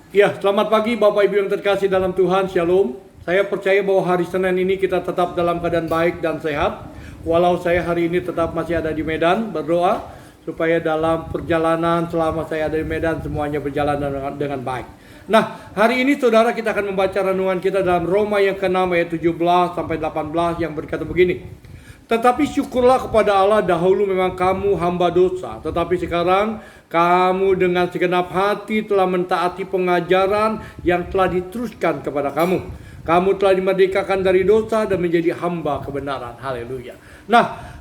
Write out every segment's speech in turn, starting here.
Ya, selamat pagi Bapak Ibu yang terkasih dalam Tuhan, Shalom. Saya percaya bahwa hari Senin ini kita tetap dalam keadaan baik dan sehat. Walau saya hari ini tetap masih ada di Medan, berdoa supaya dalam perjalanan selama saya ada di Medan semuanya berjalan dengan baik. Nah, hari ini saudara kita akan membaca renungan kita dalam Roma yang ke-6 ayat 17 sampai 18 yang berkata begini. Tetapi syukurlah kepada Allah, dahulu memang kamu hamba dosa, tetapi sekarang kamu dengan segenap hati telah mentaati pengajaran yang telah diteruskan kepada kamu. Kamu telah dimerdekakan dari dosa dan menjadi hamba kebenaran. Haleluya. Nah,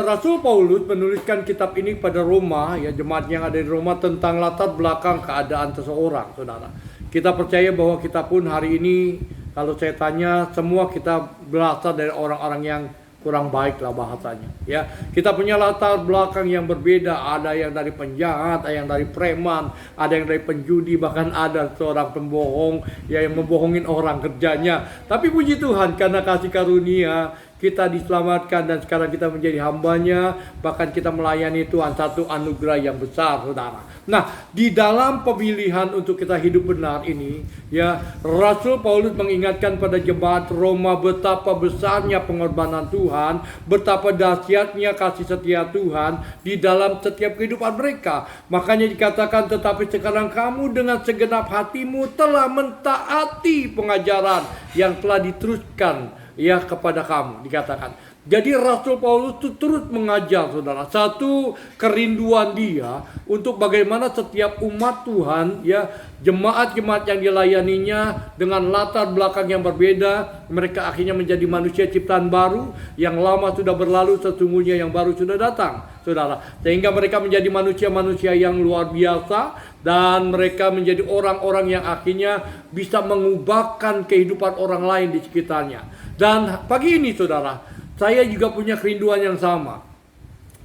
Rasul Paulus menuliskan kitab ini pada Roma, ya, jemaat yang ada di Roma, tentang latar belakang keadaan seseorang, saudara. Kita percaya bahwa kita pun hari ini, kalau saya tanya, semua kita berasal dari orang-orang yang kurang baik lah bahasanya, ya. Kita punya latar belakang yang berbeda. Ada yang dari penjahat, ada yang dari preman, ada yang dari penjudi, bahkan ada seorang pembohong, ya, yang membohongin orang kerjanya. Tapi puji Tuhan, karena kasih karunia kita diselamatkan dan sekarang kita menjadi hambanya, bahkan kita melayani Tuhan, satu anugerah yang besar, saudara. Nah, di dalam pemilihan untuk kita hidup benar ini, ya, Rasul Paulus mengingatkan pada jemaat Roma betapa besarnya pengorbanan Tuhan, betapa dahsyatnya kasih setia Tuhan di dalam setiap kehidupan mereka. Makanya dikatakan, tetapi sekarang kamu dengan segenap hatimu telah mentaati pengajaran yang telah diteruskan, ya, kepada kamu, dikatakan. Jadi Rasul Paulus itu terus mengajar, saudara. Satu, kerinduan dia untuk bagaimana setiap umat Tuhan, ya, jemaat-jemaat yang dilayaninya dengan latar belakang yang berbeda, mereka akhirnya menjadi manusia ciptaan baru. Yang lama sudah berlalu, sesungguhnya yang baru sudah datang, saudara. Sehingga mereka menjadi manusia-manusia yang luar biasa, dan mereka menjadi orang-orang yang akhirnya bisa mengubahkan kehidupan orang lain di sekitarnya. Dan pagi ini, saudara, saya juga punya kerinduan yang sama.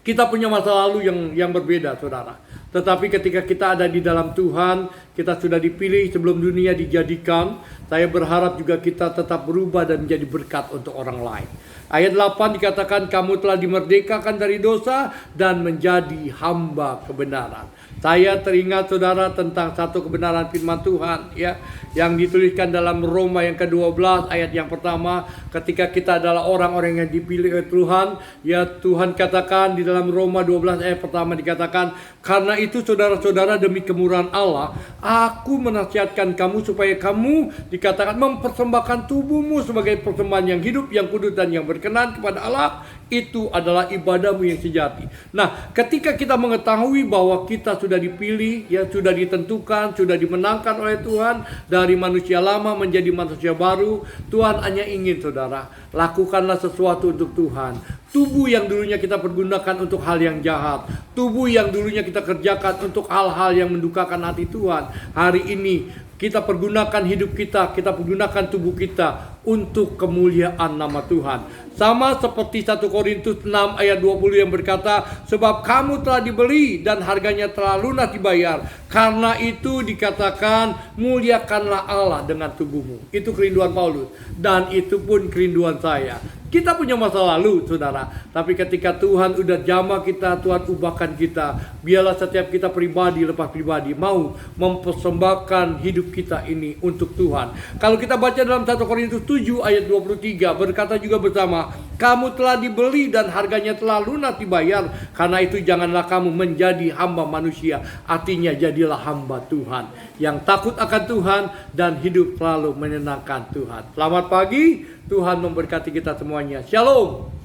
Kita punya masa lalu yang berbeda, saudara. Tetapi ketika kita ada di dalam Tuhan, kita sudah dipilih sebelum dunia dijadikan. Saya berharap juga kita tetap berubah dan menjadi berkat untuk orang lain. Ayat 8 dikatakan, kamu telah dimerdekakan dari dosa dan menjadi hamba kebenaran. Saya teringat, saudara, tentang satu kebenaran firman Tuhan, ya, yang dituliskan dalam Roma yang ke-12 ayat yang pertama. Ketika kita adalah orang-orang yang dipilih oleh Tuhan, ya, Tuhan katakan di dalam Roma 12 ayat pertama dikatakan, karena itu saudara-saudara, demi kemurahan Allah, aku menasihatkan kamu supaya kamu, dikatakan, mempersembahkan tubuhmu sebagai persembahan yang hidup, yang kudus dan yang berkenan kepada Allah. Itu adalah ibadahmu yang sejati. Nah, ketika kita mengetahui bahwa kita sudah dipilih, ya, sudah ditentukan, sudah dimenangkan oleh Tuhan, dari manusia lama menjadi manusia baru, Tuhan hanya ingin, saudara, lakukanlah sesuatu untuk Tuhan. Tubuh yang dulunya kita pergunakan untuk hal yang jahat, tubuh yang dulunya kita kerjakan untuk hal-hal yang mendukakan hati Tuhan, hari ini kita pergunakan hidup kita pergunakan tubuh kita untuk kemuliaan nama Tuhan. Sama seperti 1 Korintus 6 ayat 20 yang berkata, sebab kamu telah dibeli dan harganya telah lunas dibayar. Karena itu dikatakan, muliakanlah Allah dengan tubuhmu. Itu kerinduan Paulus, dan itu pun kerinduan saya. Kita punya masa lalu, saudara. Tapi ketika Tuhan udah jamah kita, Tuhan ubahkan kita. Biarlah setiap kita pribadi lepas pribadi mau mempersembahkan hidup kita ini untuk Tuhan. Kalau kita baca dalam 1 Korintus 7 ayat 23, berkata juga bersama, kamu telah dibeli dan harganya telah lunas dibayar. Karena itu janganlah kamu menjadi hamba manusia. Artinya jadilah hamba Tuhan, yang takut akan Tuhan dan hidup selalu menyenangkan Tuhan. Selamat pagi. Tuhan memberkati kita semuanya. Shalom.